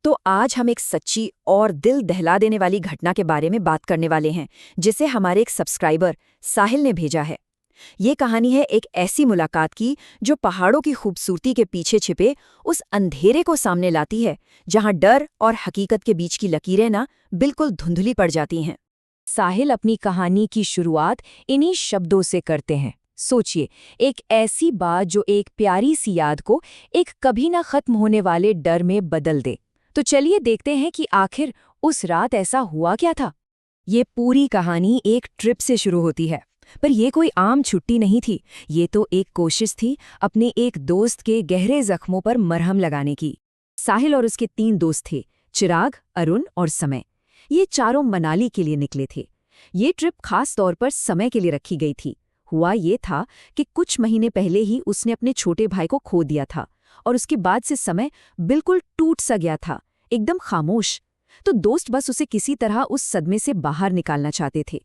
तो आज हम एक सच्ची और दिल दहला देने वाली घटना के बारे में बात करने वाले हैं, जिसे हमारे एक सब्सक्राइबर साहिल ने भेजा है। ये कहानी है एक ऐसी मुलाकात की जो पहाड़ों की खूबसूरती के पीछे छिपे उस अंधेरे को सामने लाती है, जहां डर और हकीकत के बीच की लकीरें ना बिल्कुल धुंधली पड़ जाती हैं। साहिल अपनी कहानी की शुरुआत इन्हीं शब्दों से करते हैं। सोचिए, एक ऐसी बात जो एक प्यारी सी याद को एक कभी ना खत्म होने वाले डर में बदल दे। तो चलिए देखते हैं कि आखिर उस रात ऐसा हुआ क्या था। ये पूरी कहानी एक ट्रिप से शुरू होती है, पर ये कोई आम छुट्टी नहीं थी। ये तो एक कोशिश थी अपने एक दोस्त के गहरे जख्मों पर मरहम लगाने की। साहिल और उसके 3 दोस्त थे, चिराग, अरुण और समय। ये चारों मनाली के लिए निकले थे। ये ट्रिप खास तौर पर समय के लिए रखी गई थी। हुआ ये था कि कुछ महीने पहले ही उसने अपने छोटे भाई को खो दिया था, और उसके बाद से समय बिल्कुल टूट सा गया था, एकदम खामोश। तो दोस्त बस उसे किसी तरह उस सदमे से बाहर निकालना चाहते थे।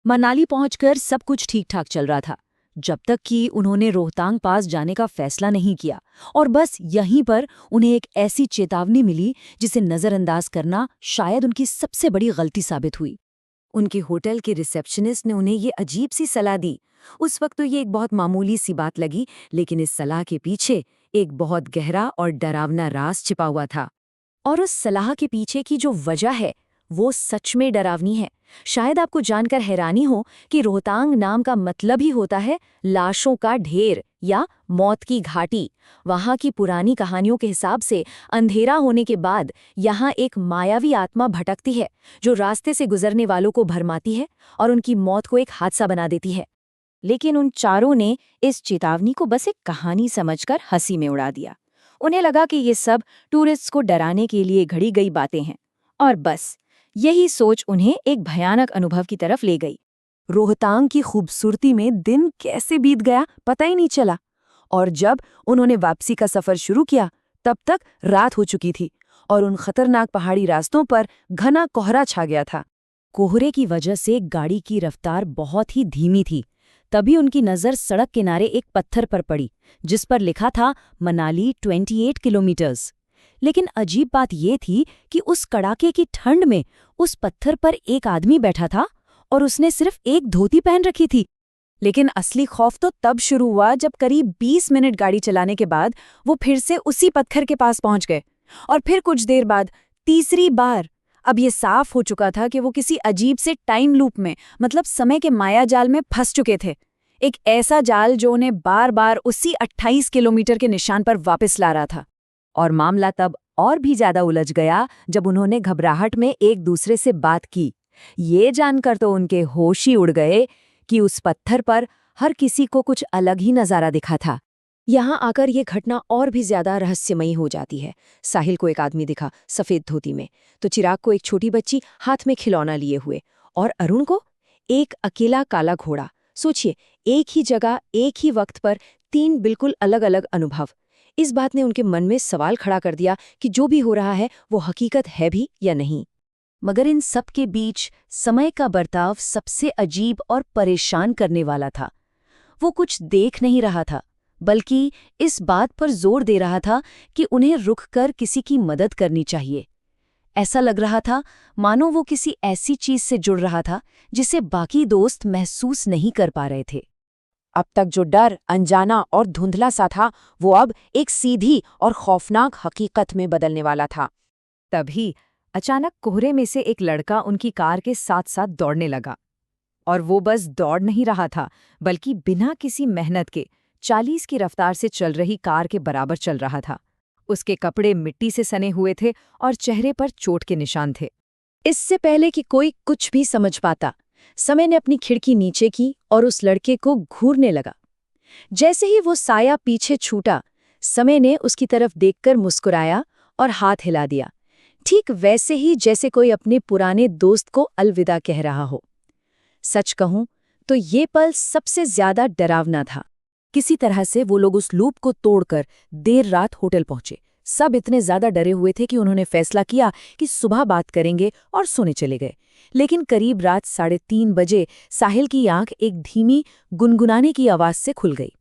मनाली पहुंचकर सब कुछ ठीक ठाक चल रहा था, जब तक कि उन्होंने रोहतांग पास जाने का फैसला नहीं किया। और बस यहीं पर उन्हें एक ऐसी चेतावनी मिली जिसे नज़रअंदाज करना शायद उनकी सबसे बड़ी गलती साबित हुई। उनके होटल के रिसेप्शनिस्ट ने उन्हें ये अजीब सी सलाह दी। उस वक्त तो ये एक बहुत मामूली सी बात लगी, लेकिन इस सलाह के पीछे एक बहुत गहरा और डरावना राज छिपा हुआ था। और उस सलाह के पीछे की जो वजह है वो सच में डरावनी है। शायद आपको जानकर हैरानी हो कि रोहतांग नाम का मतलब ही होता है लाशों का ढेर या मौत की घाटी। वहाँ की पुरानी कहानियों के हिसाब से अंधेरा होने के बाद यहाँ एक मायावी आत्मा भटकती है, जो रास्ते से गुजरने वालों को भरमाती है और उनकी मौत को एक हादसा बना देती है। लेकिन उन चारों ने इस चेतावनी को बस एक कहानी समझकर हंसी में उड़ा दिया। उन्हें लगा कि ये सब टूरिस्ट्स को डराने के लिए घड़ी गई बातें हैं, और बस यही सोच उन्हें एक भयानक अनुभव की तरफ ले गई। रोहतांग की खूबसूरती में दिन कैसे बीत गया पता ही नहीं चला, और जब उन्होंने वापसी का सफर शुरू किया तब तक रात हो चुकी थी और उन खतरनाक पहाड़ी रास्तों पर घना कोहरा छा गया था। कोहरे की वजह से गाड़ी की रफ्तार बहुत ही धीमी थी। तभी उनकी नज़र सड़क किनारे एक पत्थर पर पड़ी, जिस पर लिखा था मनाली 28 किलोमीटर्स। लेकिन अजीब बात यह थी कि उस कड़ाके की ठंड में उस पत्थर पर एक आदमी बैठा था और उसने सिर्फ एक धोती पहन रखी थी। लेकिन असली खौफ तो तब शुरू हुआ जब करीब 20 मिनट गाड़ी चलाने के बाद वो फिर से उसी पत्थर के पास पहुंच गए, और फिर कुछ देर बाद तीसरी बार। अब ये साफ हो चुका था कि वो किसी अजीब से टाइम लूप में, मतलब समय के मायाजाल में फंस चुके थे। एक ऐसा जाल जो उन्हें बार बार उसी 28 किलोमीटर के निशान पर वापस ला रहा था। और मामला तब और भी ज्यादा उलझ गया जब उन्होंने घबराहट में एक दूसरे से बात की। ये जानकर तो उनके होश ही उड़ गए कि उस पत्थर पर हर किसी को कुछ अलग ही नजारा दिखा था। यहाँ आकर ये घटना और भी ज्यादा रहस्यमयी हो जाती है। साहिल को एक आदमी दिखा सफेद धोती में, तो चिराग को एक छोटी बच्ची हाथ में खिलौना लिए हुए, और अरुण को एक अकेला काला घोड़ा। सोचिए, एक ही जगह एक ही वक्त पर 3 बिल्कुल अलग अलग अनुभव। इस बात ने उनके मन में सवाल खड़ा कर दिया कि जो भी हो रहा है वो हकीकत है भी या नहीं। मगर इन सब के बीच समय का बर्ताव सबसे अजीब और परेशान करने वाला था। वो कुछ देख नहीं रहा था, बल्कि इस बात पर जोर दे रहा था कि उन्हें रुककर किसी की मदद करनी चाहिए। ऐसा लग रहा था मानो वो किसी ऐसी चीज से जुड़ रहा था जिसे बाकी दोस्त महसूस नहीं कर पा रहे थे। अब तक जो डर अनजाना और धुंधला सा था, वो अब एक सीधी और खौफनाक हकीकत में बदलने वाला था। तभी अचानक कोहरे में से एक लड़का उनकी कार के साथ साथ दौड़ने लगा। और वो बस दौड़ नहीं रहा था, बल्कि बिना किसी मेहनत के 40 की रफ्तार से चल रही कार के बराबर चल रहा था। उसके कपड़े मिट्टी से सने हुए थे और चेहरे पर चोट के निशान थे। इससे पहले कि कोई कुछ भी समझ पाता, समय ने अपनी खिड़की नीचे की और उस लड़के को घूरने लगा। जैसे ही वो साया पीछे छूटा, समय ने उसकी तरफ देखकर मुस्कुराया और हाथ हिला दिया, ठीक वैसे ही जैसे कोई अपने पुराने दोस्त को अलविदा कह रहा हो। सच कहूं तो ये पल सबसे ज्यादा डरावना था। किसी तरह से वो लोग उस लूप को तोड़कर देर रात होटल पहुंचे। सब इतने ज्यादा डरे हुए थे कि उन्होंने फैसला किया कि सुबह बात करेंगे और सोने चले गए। लेकिन करीब रात 3:30 बजे साहिल की आंख एक धीमी गुनगुनाने की आवाज से खुल गई।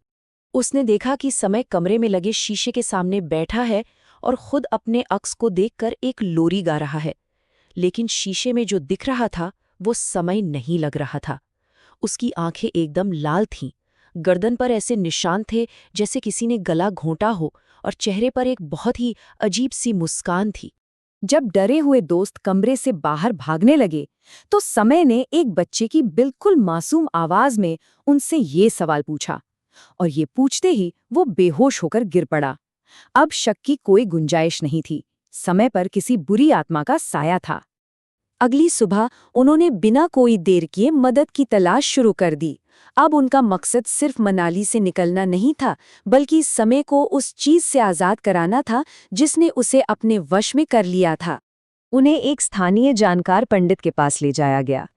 उसने देखा कि समय कमरे में लगे शीशे के सामने बैठा है और खुद अपने अक्स को देखकर एक लोरी गा रहा है। लेकिन शीशे में जो दिख रहा था वो समय नहीं लग रहा था। उसकी आंखें एकदम लाल थीं, गर्दन पर ऐसे निशान थे जैसे किसी ने गला घोंटा हो, और चेहरे पर एक बहुत ही अजीब सी मुस्कान थी। जब डरे हुए दोस्त कमरे से बाहर भागने लगे तो समय ने एक बच्चे की बिल्कुल मासूम आवाज में उनसे ये सवाल पूछा, और ये पूछते ही वो बेहोश होकर गिर पड़ा। अब शक की कोई गुंजाइश नहीं थी, समय पर किसी बुरी आत्मा का साया था। अगली सुबह उन्होंने बिना कोई देर किए मदद की तलाश शुरू कर दी। अब उनका मकसद सिर्फ मनाली से निकलना नहीं था, बल्कि समय को उस चीज से आज़ाद कराना था जिसने उसे अपने वश में कर लिया था। उन्हें एक स्थानीय जानकार पंडित के पास ले जाया गया।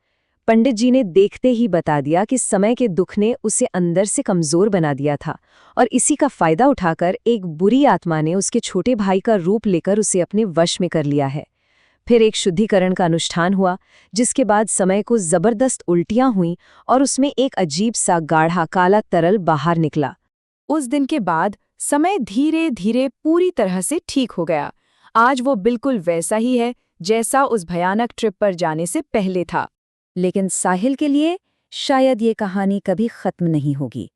पंडित जी ने देखते ही बता दिया कि समय के दुख ने उसे अंदर से कमजोर बना दिया था, और इसी का फायदा उठाकर एक बुरी आत्मा ने उसके छोटे भाई का रूप लेकर उसे अपने वश में कर लिया है। फिर एक शुद्धिकरण का अनुष्ठान हुआ, जिसके बाद समय को जबरदस्त उल्टियां हुईं और उसमें एक अजीब सा गाढ़ा काला तरल बाहर निकला। उस दिन के बाद समय धीरे धीरे पूरी तरह से ठीक हो गया। आज वो बिल्कुल वैसा ही है जैसा उस भयानक ट्रिप पर जाने से पहले था। लेकिन साहिल के लिए शायद ये कहानी कभी खत्म नहीं होगी।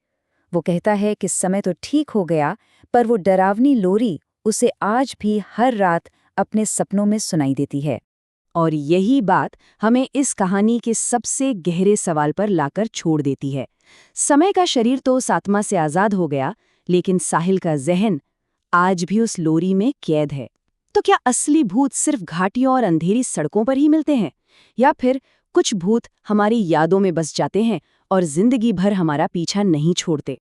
वो कहता है कि समय तो ठीक हो गया, पर वो डरावनी लोरी उसे आज भी हर रात अपने सपनों में सुनाई देती है। और यही बात हमें इस कहानी के सबसे गहरे सवाल पर लाकर छोड़ देती है। समय का शरीर तो उस आत्मा से आज़ाद हो गया, लेकिन साहिल का ज़हन आज भी उस लोरी में कैद है। तो क्या असली भूत सिर्फ घाटियों और अंधेरी सड़कों पर ही मिलते हैं, या फिर कुछ भूत हमारी यादों में बस जाते हैं और जिंदगी भर हमारा पीछा नहीं छोड़ते?